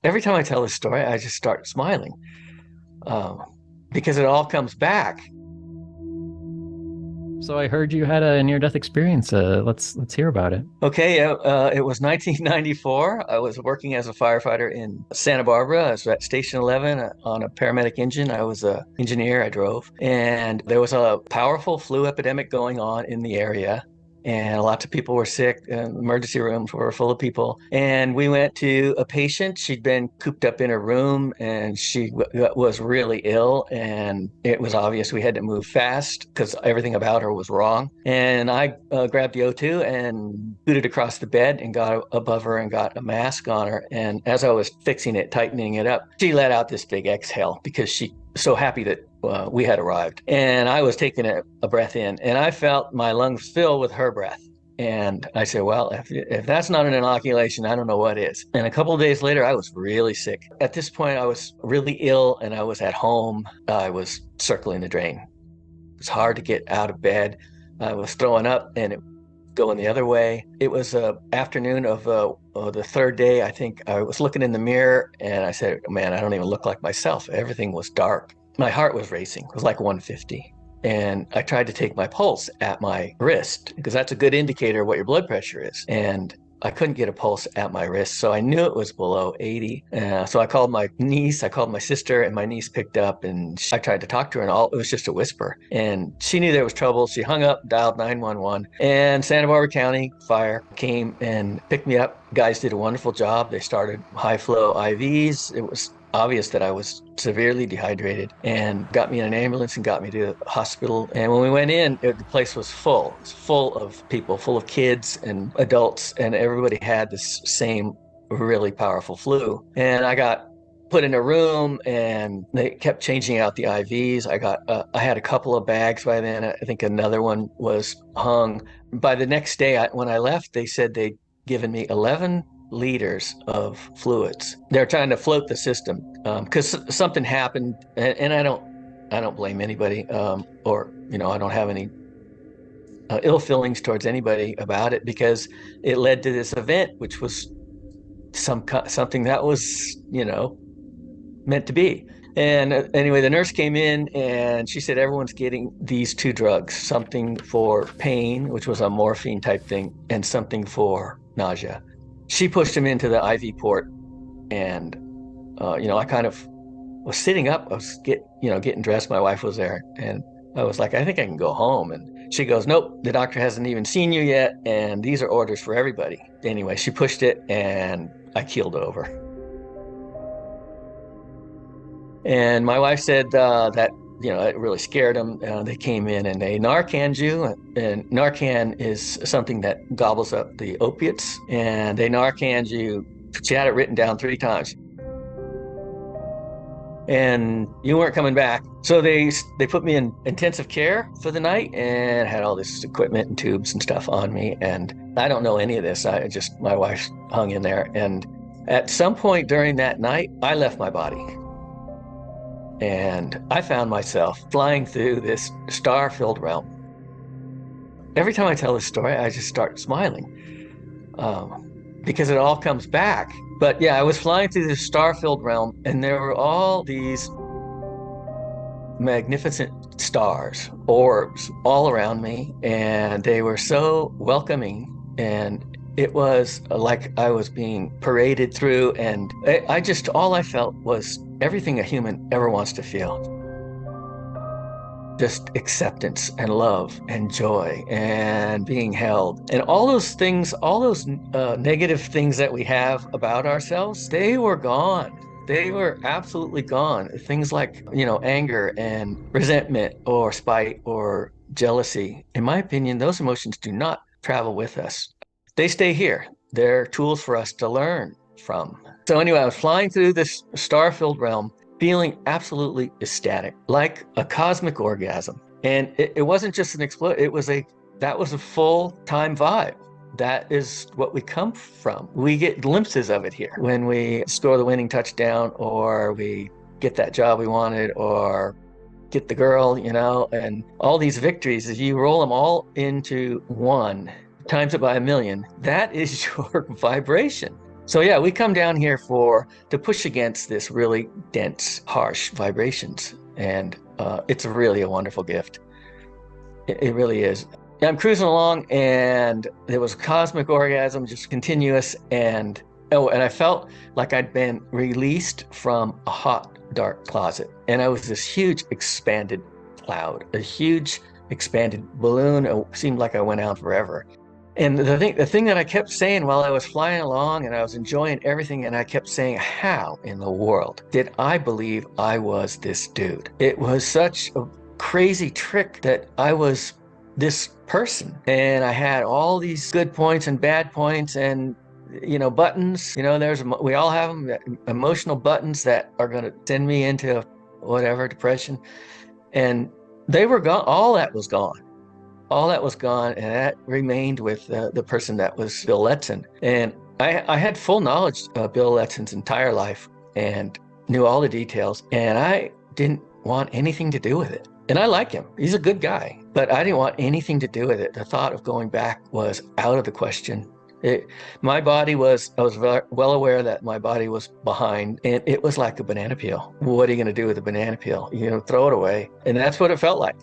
Every time I tell this story, I just start smiling um, because it all comes back. So I heard you had a near-death experience. Let's hear about it. Okay, it was 1994. I was working as a firefighter in Santa Barbara. I was at Station 11 on a paramedic engine. I was an engineer. I drove, and there was a powerful flu epidemic going on in the area. And lots of people were sick. Emergency rooms were full of people. And we went to a patient. She'd been cooped up in her room and she was really ill. And it was obvious we had to move fast because everything about her was wrong. And I grabbed the O2 and scooted across the bed and got above her and got a mask on her. And as I was fixing it, tightening it up, she let out this big exhale because she so happy that we had arrived. And I was taking a breath in and I felt my lungs fill with her breath. And I said, well, if that's not an inoculation, I don't know what is. And a couple of days later, I was really sick. At this point, I was really ill and I was at home. I was circling the drain. It was hard to get out of bed. I was throwing up and it was going the other way. It was afternoon of the third day. I think I was looking in the mirror and I said, man, I don't even look like myself. Everything was dark. My heart was racing. It was like 150. And I tried to take my pulse at my wrist because that's a good indicator of what your blood pressure is. And I couldn't get a pulse at my wrist, so I knew it was below 80. So I called my niece, I called my sister, and my niece picked up, and I tried to talk to her, and it was just a whisper. And she knew there was trouble. She hung up, dialed 911, and Santa Barbara County Fire came and picked me up. Guys did a wonderful job. They started high-flow IVs. It was obvious that I was severely dehydrated and got me in an ambulance and got me to the hospital. And when we went in, the place was full. It was full of people, full of kids and adults, and everybody had this same really powerful flu. And I got put in a room and they kept changing out the IVs. I had a couple of bags by then. I think another one was hung. By the next day, when I left, they said they'd given me 11 liters of fluids. They're trying to float the system because something happened, and I don't blame anybody, or I don't have any ill feelings towards anybody about it because it led to this event, which was something that was meant to be. And anyway, the nurse came in and she said everyone's getting these two drugs, something for pain, which was a morphine type thing, and something for nausea. She pushed him into the IV port, and I kind of was sitting up. I was getting dressed. My wife was there, and I was like, I think I can go home. And she goes, nope, the doctor hasn't even seen you yet, and these are orders for everybody. Anyway, she pushed it, and I keeled over. And my wife said that it really scared them. They came in and they Narcaned you, and Narcan is something that gobbles up the opiates. And they Narcaned you. She had it written down 3 times. And you weren't coming back. So they put me in intensive care for the night and had all this equipment and tubes and stuff on me. And I don't know any of this. My wife hung in there. And at some point during that night, I left my body. And I found myself flying through this star-filled realm. Every time I tell this story, I just start smiling because it all comes back. But yeah, I was flying through this star-filled realm, and there were all these magnificent stars, orbs, all around me, and they were so welcoming. And it was like I was being paraded through, and all I felt was everything a human ever wants to feel. Just acceptance and love and joy and being held. And all those things, all those negative things that we have about ourselves, they were gone. They were absolutely gone. Things like, anger and resentment or spite or jealousy. In my opinion, those emotions do not travel with us. They stay here. They're tools for us to learn from. So anyway, I was flying through this star-filled realm, feeling absolutely ecstatic, like a cosmic orgasm. And it wasn't just an explosion. That was a full-time vibe. That is what we come from. We get glimpses of it here when we score the winning touchdown, or we get that job we wanted, or get the girl, and all these victories. If you roll them all into one, times it by 1,000,000, that is your vibration. So yeah, we come down here to push against this really dense, harsh vibrations. And it's really a wonderful gift. It really is. I'm cruising along and there was cosmic orgasm, just continuous. And I felt like I'd been released from a hot, dark closet. And I was this huge expanded cloud, a huge expanded balloon. It seemed like I went out forever. And the thing that I kept saying while I was flying along and I was enjoying everything, and I kept saying, how in the world did I believe I was this dude? It was such a crazy trick that I was this person, and I had all these good points and bad points and buttons. We all have them, emotional buttons that are going to send me into whatever depression, and they were gone. All that was gone. All that was gone, and that remained with the person that was Bill Letson. And I had full knowledge of Bill Letson's entire life and knew all the details, and I didn't want anything to do with it. And I like him. He's a good guy, but I didn't want anything to do with it. The thought of going back was out of the question. I was well aware that my body was behind, and it was like a banana peel. What are you going to do with a banana peel? Throw it away. And that's what it felt like.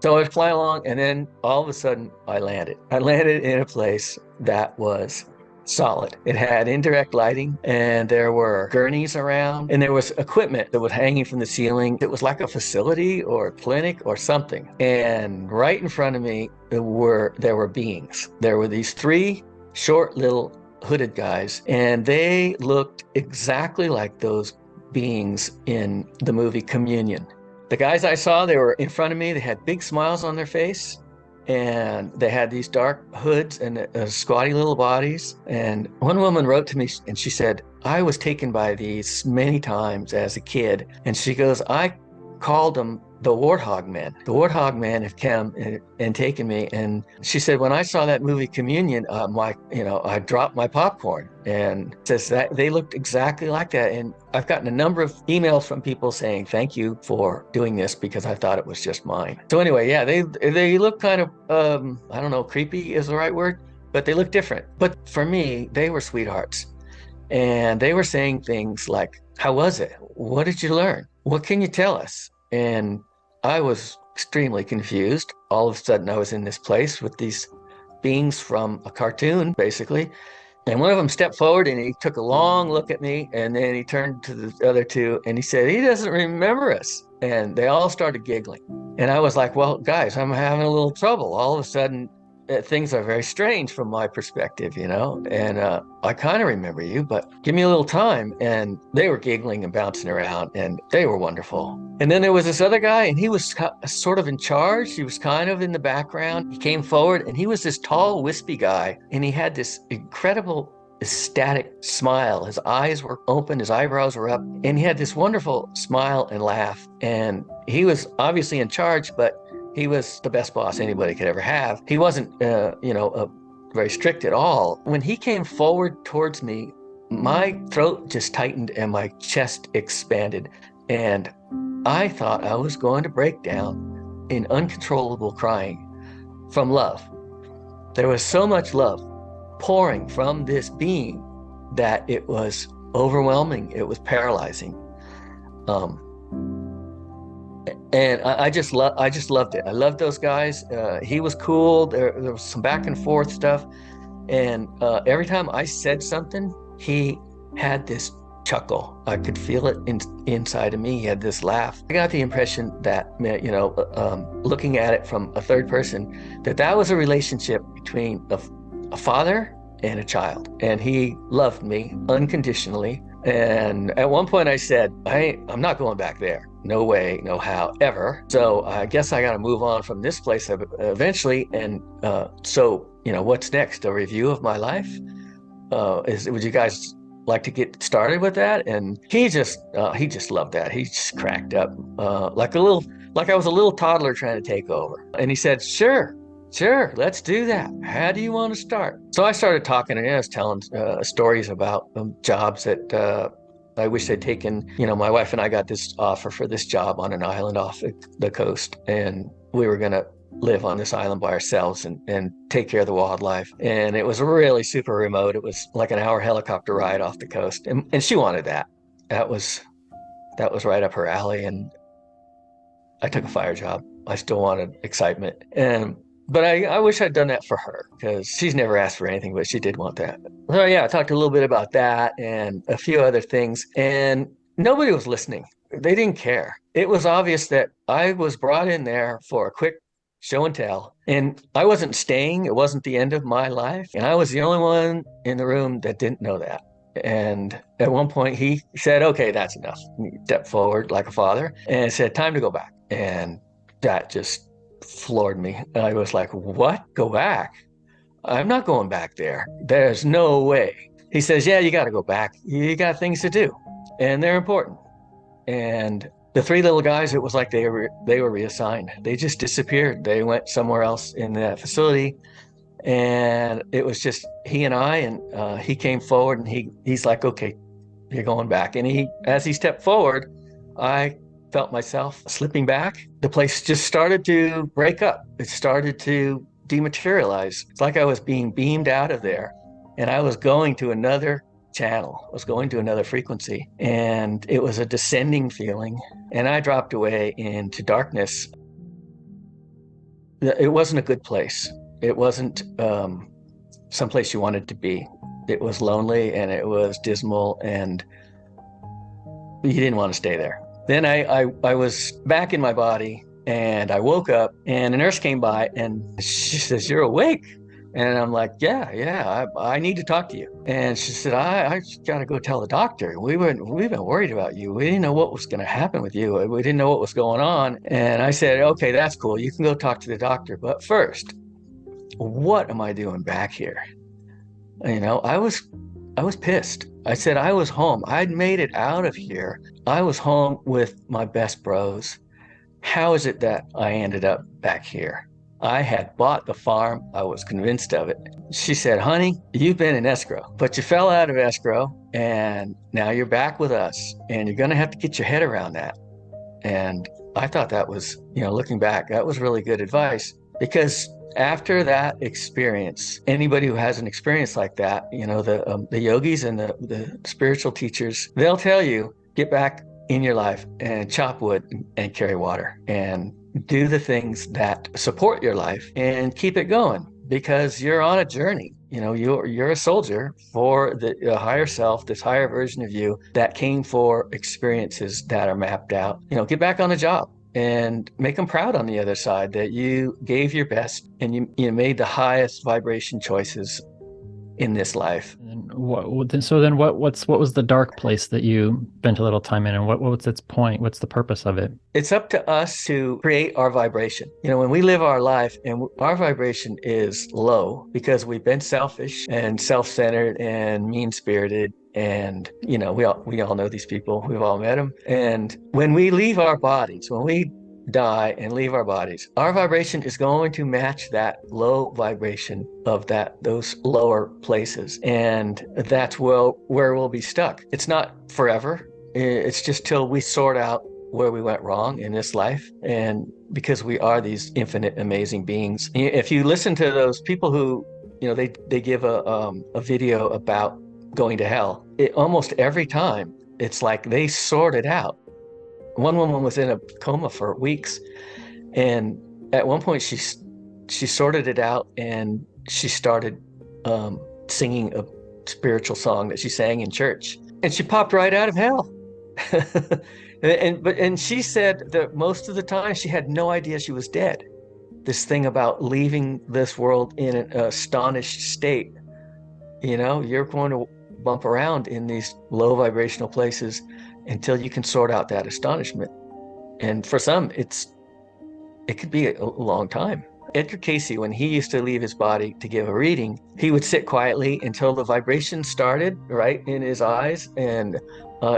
So I was flying along, and then all of a sudden I landed. I landed in a place that was solid. It had indirect lighting, and there were gurneys around, and there was equipment that was hanging from the ceiling. It was like a facility or a clinic or something. And right in front of me there were beings. There were these three short little hooded guys, and they looked exactly like those beings in the movie Communion. The guys I saw, they were in front of me. They had big smiles on their face, and they had these dark hoods and squatty little bodies. And one woman wrote to me, and she said, I was taken by these many times as a kid. And she goes, I called them the warthog men. The warthog men have come and taken me. And she said, when I saw that movie Communion, I dropped my popcorn. And says that they looked exactly like that. And I've gotten a number of emails from people saying, thank you for doing this because I thought it was just mine. So anyway, yeah, they look kind of, I don't know, creepy is the right word, but they look different. But for me, they were sweethearts. And they were saying things like, how was it? What did you learn? What can you tell us? And I was extremely confused. All of a sudden, I was in this place with these beings from a cartoon, basically. And one of them stepped forward and he took a long look at me, and then he turned to the other two and he said, he doesn't remember us. And they all started giggling. And I was like, well, guys, I'm having a little trouble. All of a sudden, things are very strange from my perspective, and I kind of remember you, but give me a little time. And they were giggling and bouncing around, and they were wonderful. And then there was this other guy, and he was sort of in charge. He was kind of in the background. He came forward, and he was this tall, wispy guy, and he had this incredible ecstatic smile. His eyes were open, his eyebrows were up, and he had this wonderful smile and laugh. And he was obviously in charge, but he was the best boss anybody could ever have. He wasn't, very strict at all. When he came forward towards me, my throat just tightened and my chest expanded. And I thought I was going to break down in uncontrollable crying from love. There was so much love pouring from this being that it was overwhelming. It was paralyzing. And I just loved it. I loved those guys. He was cool. There was some back and forth stuff. And every time I said something, he had this chuckle. I could feel it inside of me. He had this laugh. I got the impression that, looking at it from a third person, that was a relationship between a father and a child. And he loved me unconditionally. And at one point I said, I'm not going back there. No way, no how, ever. So I guess I got to move on from this place eventually. And so, what's next? A review of my life? Would you guys like to get started with that? And he just loved that. He just cracked up like I was a little toddler trying to take over. And he said, sure, let's do that. How do you want to start? So I started talking, and I was telling stories about jobs that I wish I'd taken. My wife and I got this offer for this job on an island off the coast, and we were going to live on this island by ourselves and take care of the wildlife. And it was really super remote. It was like an hour helicopter ride off the coast. And she wanted that. That was right up her alley. And I took a fire job. I still wanted excitement. But I wish I'd done that for her, because she's never asked for anything, but she did want that. So yeah, I talked a little bit about that and a few other things. And nobody was listening. They didn't care. It was obvious that I was brought in there for a quick show and tell. And I wasn't staying. It wasn't the end of my life. And I was the only one in the room that didn't know that. And at one point he said, okay, that's enough. He stepped forward like a father and said, time to go back. And that just floored me. I was like, what? Go back? I'm not going back there. There's no way. He says, yeah, you got to go back. You got things to do, and they're important. And the three little guys, it was like they were reassigned. They just disappeared. They went somewhere else in that facility. And it was just he and I, and he came forward and he's like, okay, you're going back. And as he stepped forward, I felt myself slipping back. The place just started to break up. It started to dematerialize. It's like I was being beamed out of there, and I was going to another channel. I was going to another frequency, and it was a descending feeling. And I dropped away into darkness. It wasn't a good place. It wasn't someplace you wanted to be. It was lonely and it was dismal, and you didn't want to stay there. Then I was back in my body, and I woke up, and a nurse came by and she says, you're awake. And I'm like, yeah, I need to talk to you. And she said, I just got to go tell the doctor. We've been worried about you. We didn't know what was going to happen with you. We didn't know what was going on. And I said, okay, that's cool. You can go talk to the doctor. But first, what am I doing back here? You know, I was pissed. I said, I was home. I'd made it out of here. I was home with my best bros. How is it that I ended up back here? I had bought the farm. I was convinced of it. She said, honey, you've been in escrow, but you fell out of escrow, and now you're back with us, and you're going to have to get your head around that. And I thought that was, looking back, that was really good advice, because after that experience, anybody who has an experience like that, the yogis and the spiritual teachers, they'll tell you, get back in your life and chop wood and carry water and do the things that support your life and keep it going, because you're on a journey. You're a soldier for the higher self, this higher version of you that came for experiences that are mapped out. Get back on the job and make them proud on the other side that you gave your best and you made the highest vibration choices in this life. And what was the dark place that you spent a little time in, and what was its point? What's the purpose of it? It's up to us to create our vibration. When we live our life and our vibration is low because we've been selfish and self-centered and mean-spirited, and we all know these people, we've all met them. And when we leave our bodies, when we die and leave our bodies, our vibration is going to match that low vibration of those lower places, and that's where we'll be stuck. It's not forever. It's just till we sort out where we went wrong in this life, and because we are these infinite amazing beings. If you listen to those people who they give a video about going to hell, almost every time it's like they sort it out. One woman was in a coma for weeks, and at one point she sorted it out, and she started singing a spiritual song that she sang in church, and she popped right out of hell. and she said that most of the time she had no idea she was dead. This thing about leaving this world in an astonished state. You're going to bump around in these low vibrational places until you can sort out that astonishment. And for some, it could be a long time. Edgar Cayce, when he used to leave his body to give a reading, he would sit quietly until the vibration started right in his eyes, and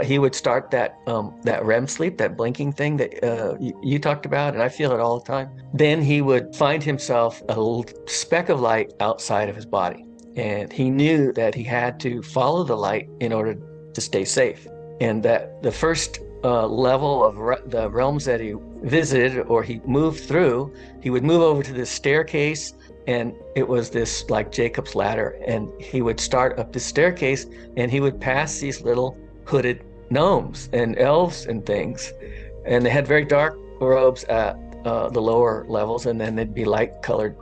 he would start that REM sleep, that blinking thing that you talked about, and I feel it all the time. Then he would find himself a little speck of light outside of his body, and he knew that he had to follow the light in order to stay safe. And that the first level of the realms that he visited or he moved through, he would move over to this staircase, and it was this like Jacob's ladder, and he would start up this staircase and he would pass these little hooded gnomes and elves and things, and they had very dark robes at the lower levels, and then they'd be light colored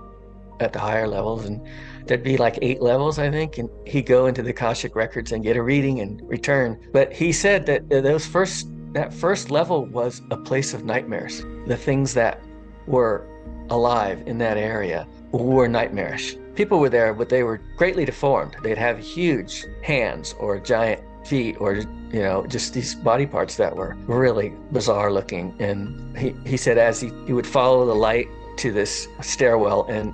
at the higher levels, and there'd be like 8 levels, I think, and he'd go into the Akashic records and get a reading and return. But he said that that first level was a place of nightmares. The things that were alive in that area were nightmarish. People were there, but they were greatly deformed. They'd have huge hands or giant feet, or just these body parts that were really bizarre looking. And he said as he would follow the light to this stairwell, and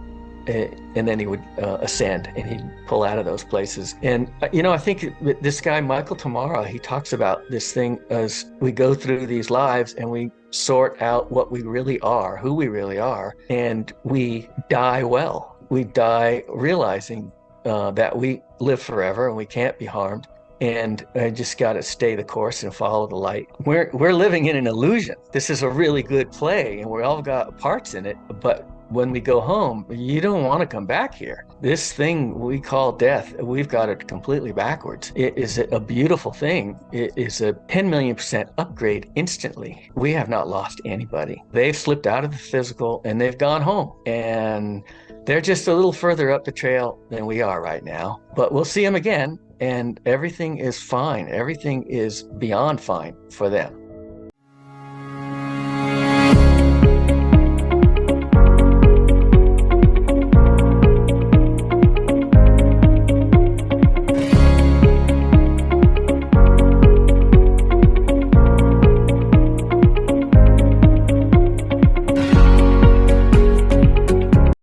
then he would ascend, and he'd pull out of those places. And I think this guy Michael Tamara, he talks about this thing as we go through these lives and we sort out what we really are, who we really are, and we die well. We die realizing that we live forever and we can't be harmed. And I just got to stay the course and follow the light. We're living in an illusion. This is a really good play, and we all got parts in it. But when we go home, you don't want to come back here. This thing we call death, we've got it completely backwards. It is a beautiful thing. It is a 10 million% upgrade instantly. We have not lost anybody. They've slipped out of the physical and they've gone home. And they're just a little further up the trail than we are right now. But we'll see them again. And everything is fine. Everything is beyond fine for them.